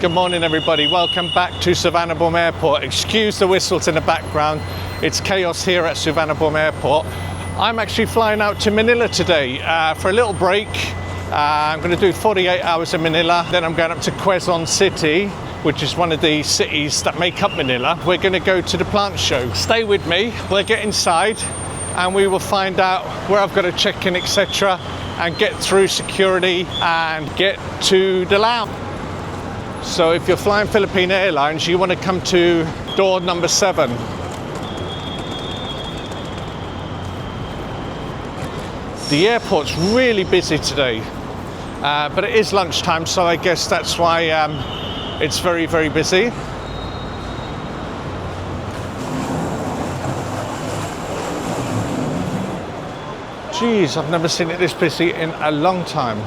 Good morning, everybody. Welcome back to Suvarnabhumi Airport. Excuse the whistles in the background. It's chaos here at Suvarnabhumi Airport. I'm actually flying out to Manila today for a little break. I'm going to do 48 hours in Manila. Then I'm going up to Quezon City, which is one of the cities that make up Manila. We're going to go to the plant show. Stay with me. We'll get inside and we will find out where I've got to check in, etc., and get through security and get to the lounge. So if you're flying Philippine Airlines, you want to come to door number 7. The airport's really busy today, but it is lunchtime, so I guess that's why it's very, very busy. Geez, I've never seen it this busy in a long time.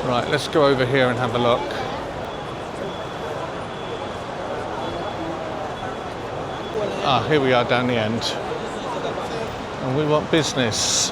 Right, let's go over here and have a look. Ah, here we are down the end. And we want business.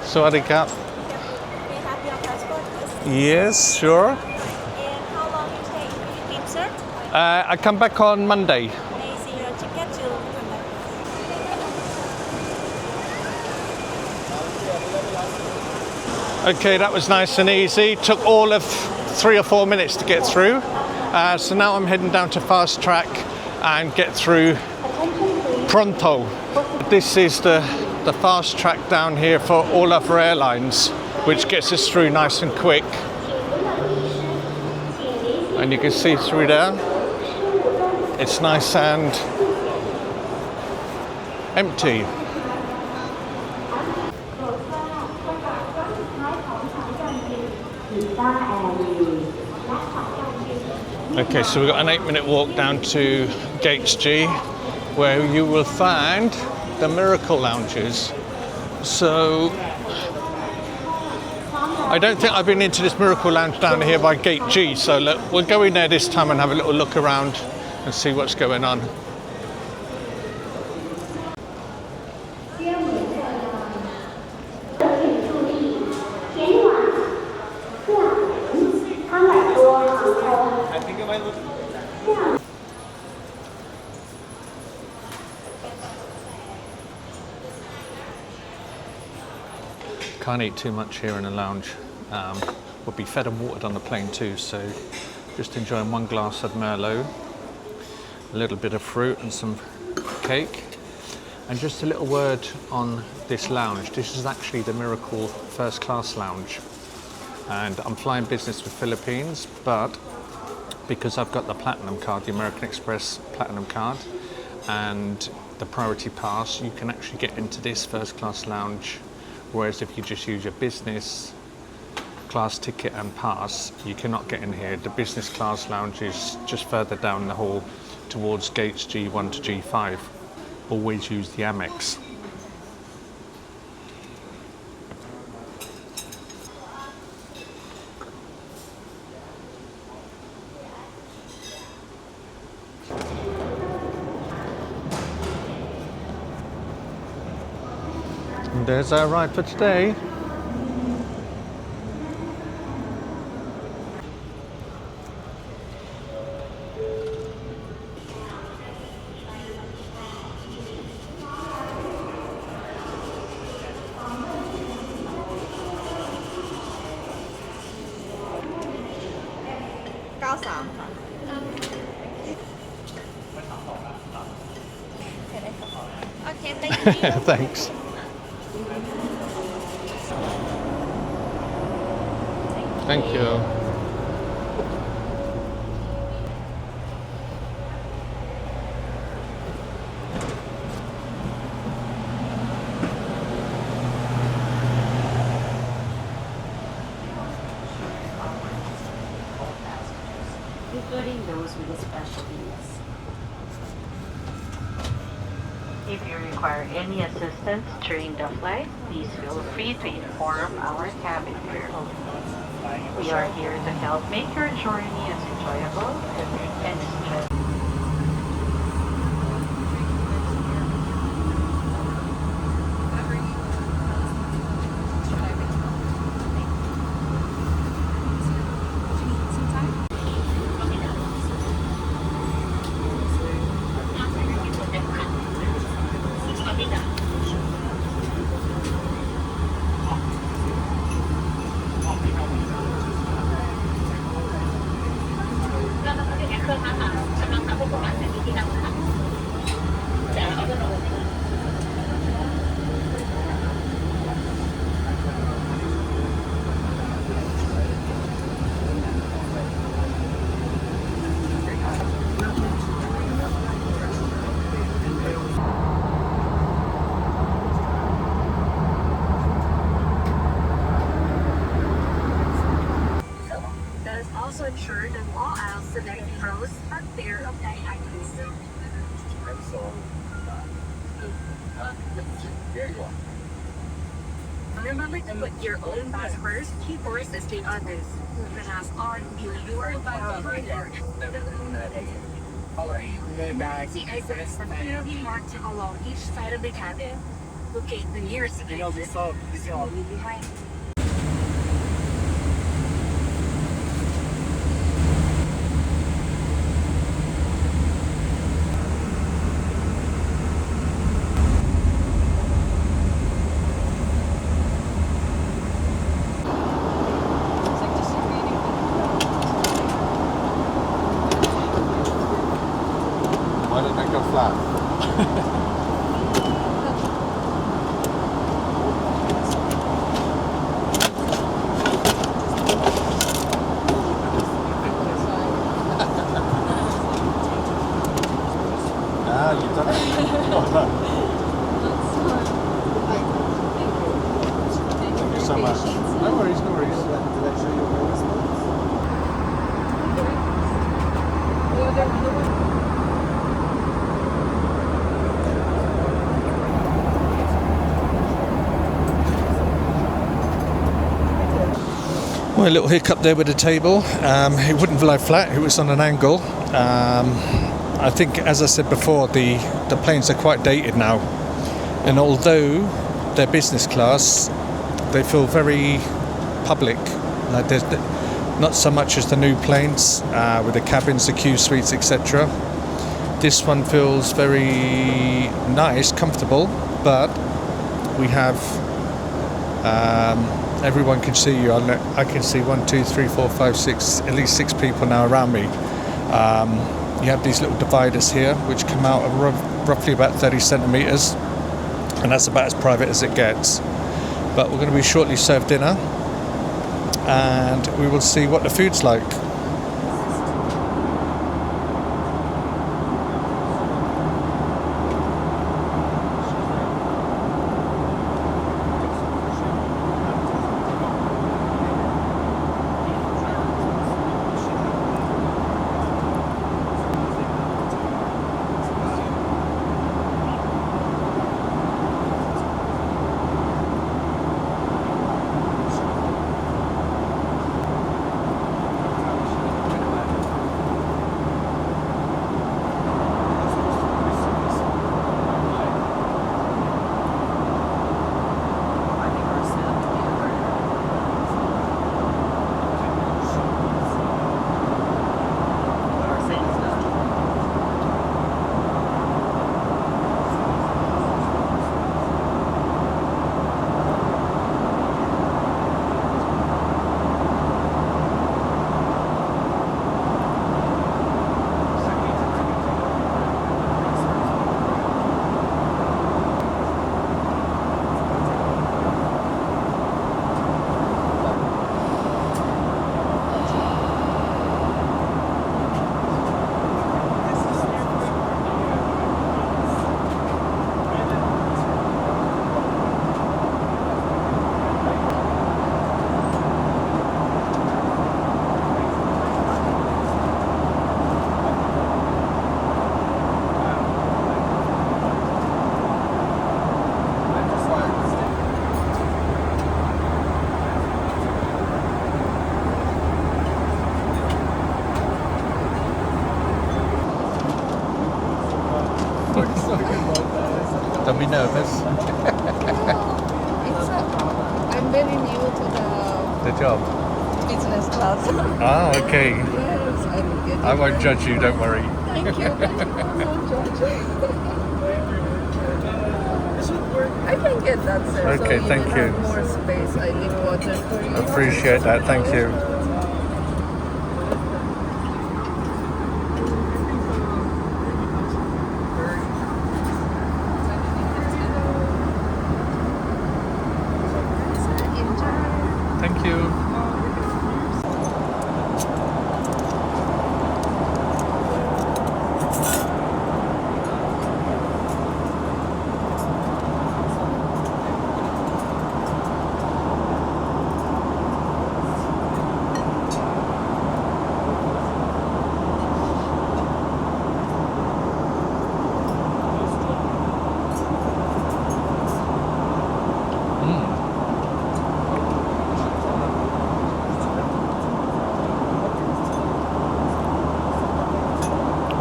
Sawadee-ka. May I have your passport, please? Yes, sure. And how long you stay in Philippines, sir? I come back on Monday. May I see your ticket to come back? Okay, that was nice and easy. Took all of 3 or 4 minutes to get through. So now I'm heading down to fast track and get through pronto. This is the fast track down here for all of our airlines, which gets us through nice and quick. And you can see through there, it's nice and empty. Okay, so we've got an 8-minute walk down to Gates G, where you will find the Miracle Lounges. So I don't think I've been into this Miracle Lounge down here by Gate G, so look, we'll go in there this time and have a little look around and see what's going on. Can't eat too much here in the lounge. We'll be fed and watered on the plane too, so just enjoying 1 glass of Merlot, a little bit of fruit and some cake. And just a little word on this lounge. This is actually the Miracle First Class Lounge. And I'm flying business with Philippines, but because I've got the Platinum card, the American Express Platinum card, and the Priority Pass, you can actually get into this First Class Lounge. Whereas if you just use your business class ticket and pass, you cannot get in here. The business class lounge is just further down the hall towards gates G1 to G5. Always use the Amex. And there's our ride for today. Okay, thank you. Thanks. Thank you. Including those with special needs. If you require any assistance during the flight, please feel free to inform our cabin crew. We are here to help make your journey as enjoyable and stress. Remember to put your own bag first before assisting others. The mask on, your bag further. See items are clearly marked along each side of the cabin. Locate the nearest exit slowly behind. Why don't they go flat? Ah, you've done it. Well done. Thank you so much. No worries, no worries. Well, a little hiccup there with the table. It wouldn't lie flat, it was on an angle. I think, as I said before, the planes are quite dated now. And although they're business class, they feel very public. Like there's not so much as the new planes with the cabins, the queue suites, etc. This one feels very nice, comfortable, but we have everyone can see you. I can see 1, 2, 3, 4, 5, 6, at least 6 people now around me. You have these little dividers here, which come out of roughly about 30 centimeters, and that's about as private as it gets. But we're going to be shortly served dinner, and we will see what the food's like. Don't be nervous. I'm very new to The job. the business class. Ah, okay. Yes, I will get I won't judge you, don't worry. Thank you. I can get that, sir. Okay, so thank will you. have more space. I need water for you. Appreciate that, thank you. Thank you.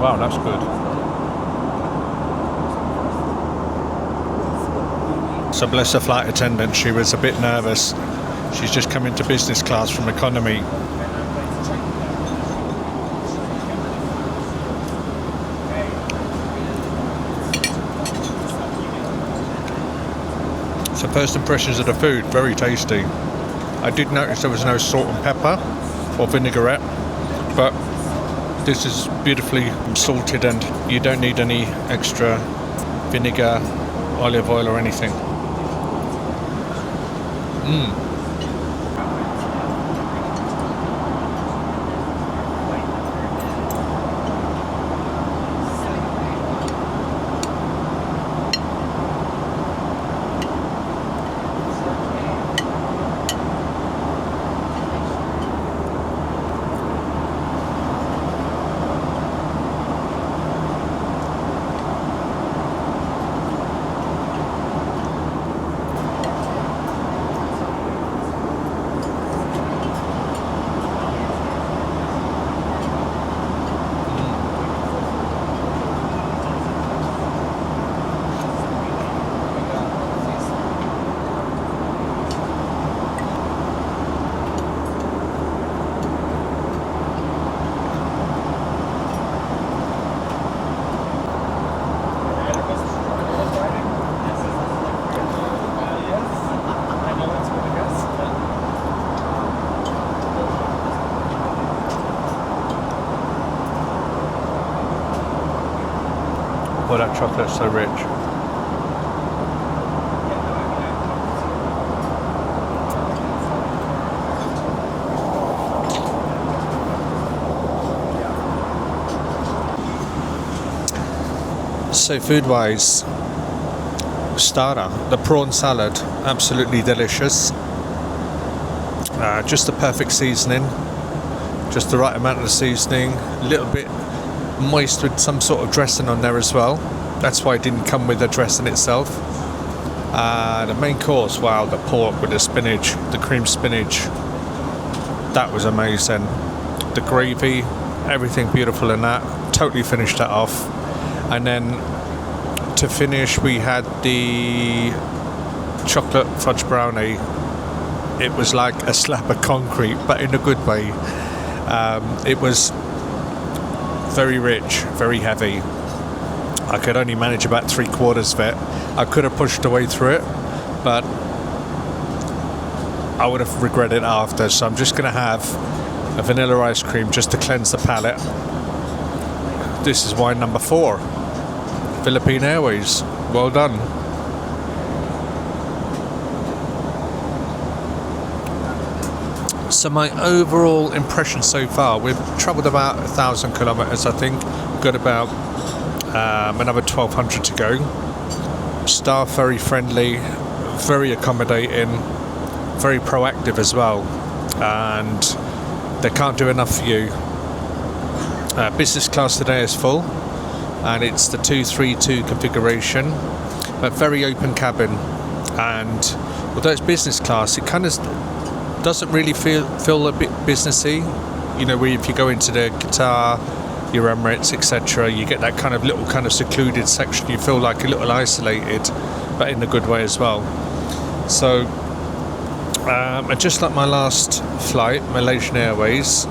Wow, that's good. So bless the flight attendant, she was a bit nervous. She's just come into business class from economy. So first impressions of the food, very tasty. I did notice there was no salt and pepper or vinaigrette, but this is beautifully salted and you don't need any extra vinegar, olive oil or anything. Oh, that chocolate's so rich. So food-wise, starter, the prawn salad, absolutely delicious. Just the perfect seasoning, just the right amount of seasoning, a little bit moist with some sort of dressing on there as well. That's why it didn't come with the dressing itself. The main course, wow, the pork with the spinach, the cream spinach, that was amazing. The gravy, everything beautiful in that. Totally finished that off. And then to finish, we had the chocolate fudge brownie. It was like a slab of concrete, but in a good way. It was very rich, very heavy. I could only manage about 3/4 of it. I could have pushed away through it, but I would have regretted it after. So I'm just going to have a vanilla ice cream just to cleanse the palate. This is wine number 4. Philippine Airways. Well done. So my overall impression so far, we've travelled about 1,000 kilometres, I think. Got about another 1,200 to go. Staff very friendly, very accommodating, very proactive as well, and they can't do enough for you. Business class today is full, and it's the 232 configuration, but very open cabin. And although it's business class, it kind of doesn't really feel a bit businessy. You know, where if you go into the Qatar, your Emirates, etc., you get that kind of little kind of secluded section. You feel like a little isolated, but in a good way as well. So just like my last flight, Malaysian Airways,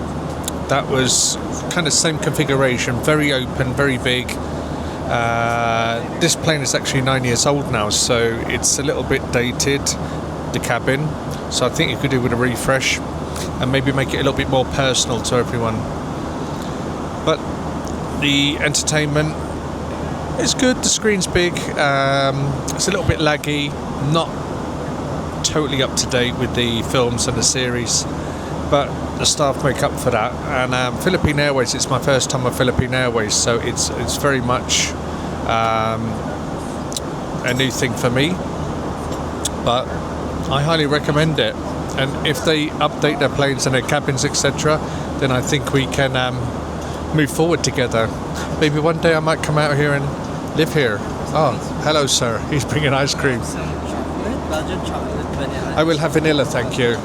that was kind of same configuration, very open, very big. This plane is actually 9 years old now, so it's a little bit dated, the cabin. So I think you could do with a refresh and maybe make it a little bit more personal to everyone. But the entertainment is good. The screen's big. It's a little bit laggy, not totally up to date with the films and the series, but the staff make up for that. And Philippine Airways, it's my first time on Philippine Airways, so it's very much a new thing for me. But I highly recommend it, and if they update their planes and their cabins, etc., then I think we can move forward together. Maybe one day I might come out here and live here. Oh, hello sir, he's bringing ice cream. Belgian chocolate vanilla. I will have vanilla, thank you.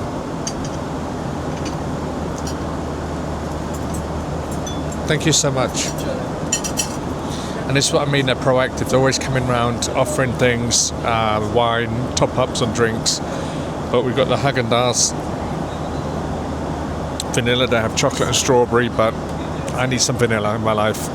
Thank you so much. And this is what I mean, they're proactive. They're always coming round, offering things, wine, top-ups on drinks. But we've got the Haagen-Dazs vanilla. They have chocolate and strawberry, but I need some vanilla in my life.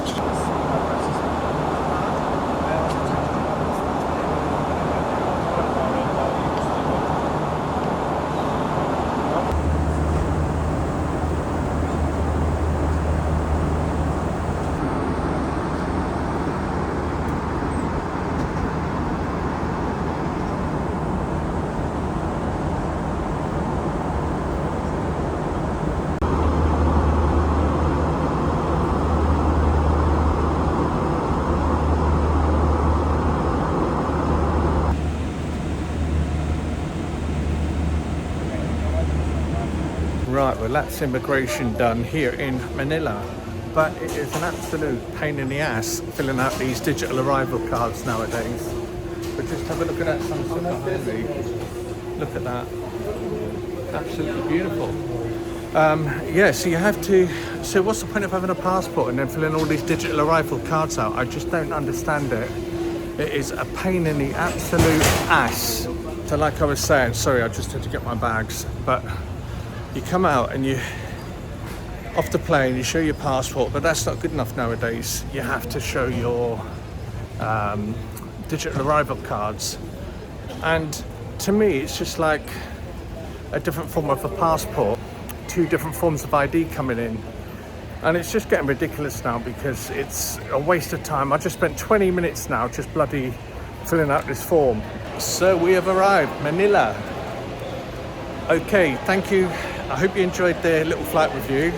Right, well that's immigration done here in Manila, but it is an absolute pain in the ass filling out these digital arrival cards nowadays. But just have a look at that sunset behind me. Look at that, absolutely beautiful. Yeah, so you have to, so what's the point of having a passport and then filling all these digital arrival cards out? I just don't understand it. It is a pain in the absolute ass. So like I was saying, sorry, I just had to get my bags, but you come out and you, off the plane, you show your passport, but that's not good enough nowadays. You have to show your digital arrival cards. And to me, it's just like a different form of a passport, two different forms of ID coming in. And it's just getting ridiculous now because it's a waste of time. I just spent 20 minutes now just bloody filling out this form. So we have arrived, Manila. Okay, thank you. I hope you enjoyed the little flight review.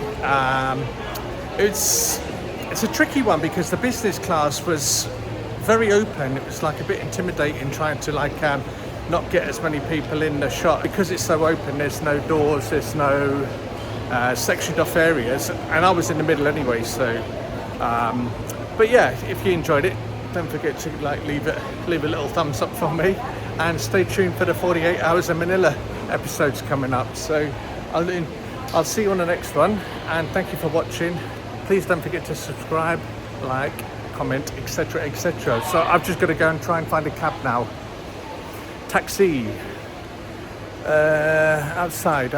It's a tricky one because the business class was very open. It was like a bit intimidating trying to like not get as many people in the shot because it's so open. There's no doors, there's no sectioned off areas, and I was in the middle anyway. So, but yeah, if you enjoyed it, don't forget to like leave a little thumbs up for me, and stay tuned for the 48 Hours in Manila episodes coming up. So I'll see you on the next one, and thank you for watching. Please don't forget to subscribe, like, comment, etc, etc. So I've just got to go and try and find a cab now. Taxi outside